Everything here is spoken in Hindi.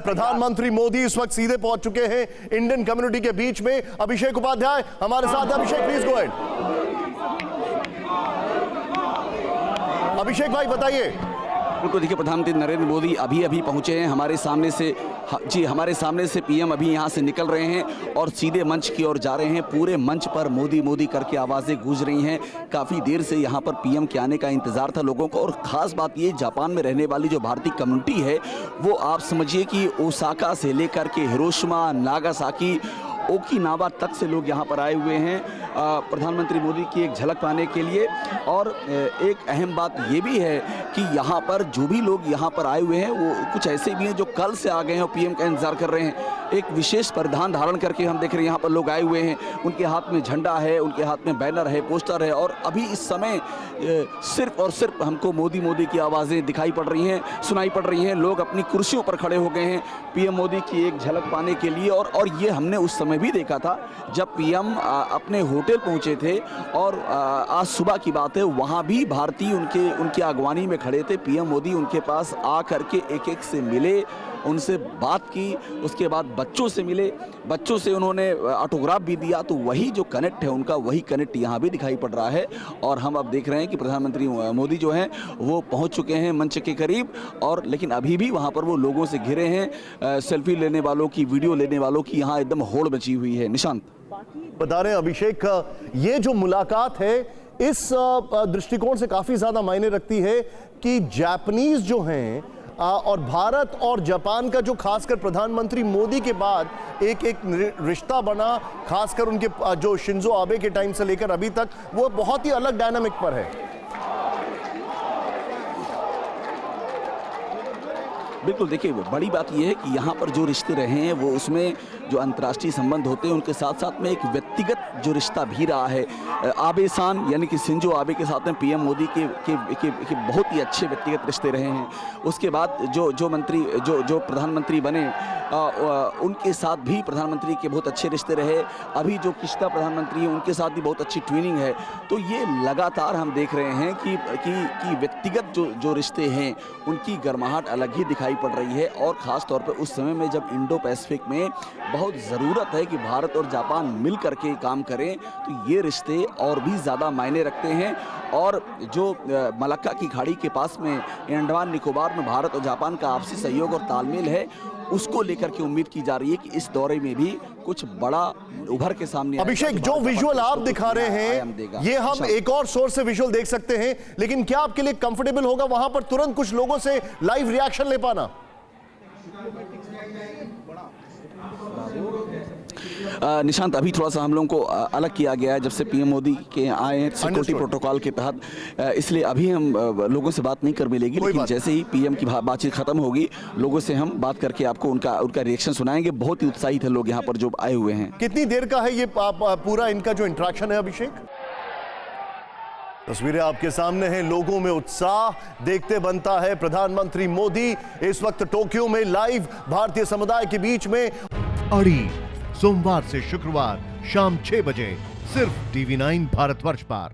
प्रधानमंत्री मोदी इस वक्त सीधे पहुंच चुके हैं इंडियन कम्युनिटी के बीच में। अभिषेक उपाध्याय हमारे साथ है। अभिषेक प्लीज गो अहेड। अभिषेक भाई बताइए। बिल्कुल, देखिए प्रधानमंत्री नरेंद्र मोदी अभी अभी पहुंचे हैं हमारे सामने से। जी, हमारे सामने से पीएम अभी यहां से निकल रहे हैं और सीधे मंच की ओर जा रहे हैं। पूरे मंच पर मोदी मोदी करके आवाज़ें गूंज रही हैं। काफ़ी देर से यहां पर पीएम के आने का इंतज़ार था लोगों को। और ख़ास बात ये, जापान में रहने वाली जो भारतीय कम्युनिटी है वो आप समझिए कि ओसाका से लेकर के हिरोशिमा, नागासाकी, ओकिनावा तक से लोग यहाँ पर आए हुए हैं प्रधानमंत्री मोदी की एक झलक पाने के लिए। और एक अहम बात ये भी है कि यहाँ पर जो भी लोग यहाँ पर आए हुए हैं वो कुछ ऐसे भी हैं जो कल से आ गए हैं और पीएम का इंतजार कर रहे हैं। एक विशेष परिधान धारण करके हम देख रहे हैं यहाँ पर लोग आए हुए हैं। उनके हाथ में झंडा है, उनके हाथ में बैनर है, पोस्टर है। और अभी इस समय सिर्फ और सिर्फ हमको मोदी मोदी की आवाज़ें दिखाई पड़ रही हैं, सुनाई पड़ रही हैं। लोग अपनी कुर्सियों पर खड़े हो गए हैं पीएम मोदी की एक झलक पाने के लिए। और ये हमने उस समय भी देखा था जब पीएम अपने होटल पहुंचे थे। और आज सुबह की बात है, वहां भी भारतीय उनके अगवानी में खड़े थे। पीएम मोदी उनके पास आ करके एक एक से मिले, उनसे बात की। उसके बाद बच्चों से मिले, बच्चों से उन्होंने ऑटोग्राफ भी दिया। तो वही जो कनेक्ट है उनका, वही कनेक्ट यहाँ भी दिखाई पड़ रहा है। और हम अब देख रहे हैं कि प्रधानमंत्री मोदी जो हैं वो पहुँच चुके हैं मंच के करीब। और लेकिन अभी भी वहाँ पर वो लोगों से घिरे हैं। सेल्फी लेने वालों की, वीडियो लेने वालों की यहाँ एकदम होड़ मची हुई है। निशांत बता रहे हैं अभिषेक, ये जो मुलाकात है इस दृष्टिकोण से काफी ज्यादा मायने रखती है कि जापानीज जो हैं और भारत और जापान का जो खासकर प्रधानमंत्री मोदी के बाद एक रिश्ता बना, खासकर उनके जो शिंजो आबे के टाइम से लेकर अभी तक, वो बहुत ही अलग डायनामिक पर है। बिल्कुल, देखिए बड़ी बात यह है कि यहाँ पर जो रिश्ते रहे हैं वो उसमें जो अंतर्राष्ट्रीय संबंध होते हैं उनके साथ साथ में एक व्यक्तिगत जो रिश्ता भी रहा है। आबे सान यानी कि शिंजो आबे के साथ में पीएम मोदी के बहुत ही अच्छे व्यक्तिगत रिश्ते रहे हैं। उसके बाद जो प्रधानमंत्री बने उनके साथ भी प्रधानमंत्री के बहुत अच्छे रिश्ते रहे। अभी जो किश्ता प्रधानमंत्री हैं उनके साथ भी बहुत अच्छी ट्विनिंग है। तो ये लगातार हम देख रहे हैं कि व्यक्तिगत जो रिश्ते हैं उनकी गर्माहट अलग ही दिखाई पड़ रही है। और ख़ास तौर पर उस समय में जब इंडो पैसिफिक में बहुत ज़रूरत है कि भारत और जापान मिल करके काम करें, तो ये रिश्ते और भी ज़्यादा मायने रखते हैं। और जो मलक्का की खाड़ी के पास में अंडमान निकोबार में भारत और जापान का आपसी सहयोग और तालमेल है, उसको लेकर के उम्मीद की जा रही है कि इस दौरे में भी कुछ बड़ा उभर के सामने। अभिषेक, जो विजुअल आप दिखा रहे हैं ये हम एक और सोर्स से विजुअल देख सकते हैं, लेकिन क्या आपके लिए कंफर्टेबल होगा वहां पर तुरंत कुछ लोगों से लाइव रिएक्शन ले पाना? निशांत, अभी थोड़ा सा हम लोगों को अलग किया गया है जब से पीएम मोदी के आए हैं सिक्योरिटी प्रोटोकॉल के तहत, इसलिए अभी हम लोगों से बात नहीं कर मिलेगी। लेकिन जैसे ही पीएम की बातचीत खत्म होगी लोगों से हम बात करके आपको उनका रिएक्शन सुनाएंगे। बहुत ही उत्साहित है लोग यहाँ पर जो आए हुए हैं। कितनी देर का है ये पूरा इनका जो इंटरेक्शन है अभिषेक? तस्वीरें आपके सामने हैं, लोगों में उत्साह देखते बनता है। प्रधानमंत्री मोदी इस वक्त टोक्यो में लाइव भारतीय समुदाय के बीच में। अड़ी सोमवार से शुक्रवार शाम 6 बजे सिर्फ TV9 भारतवर्ष पर।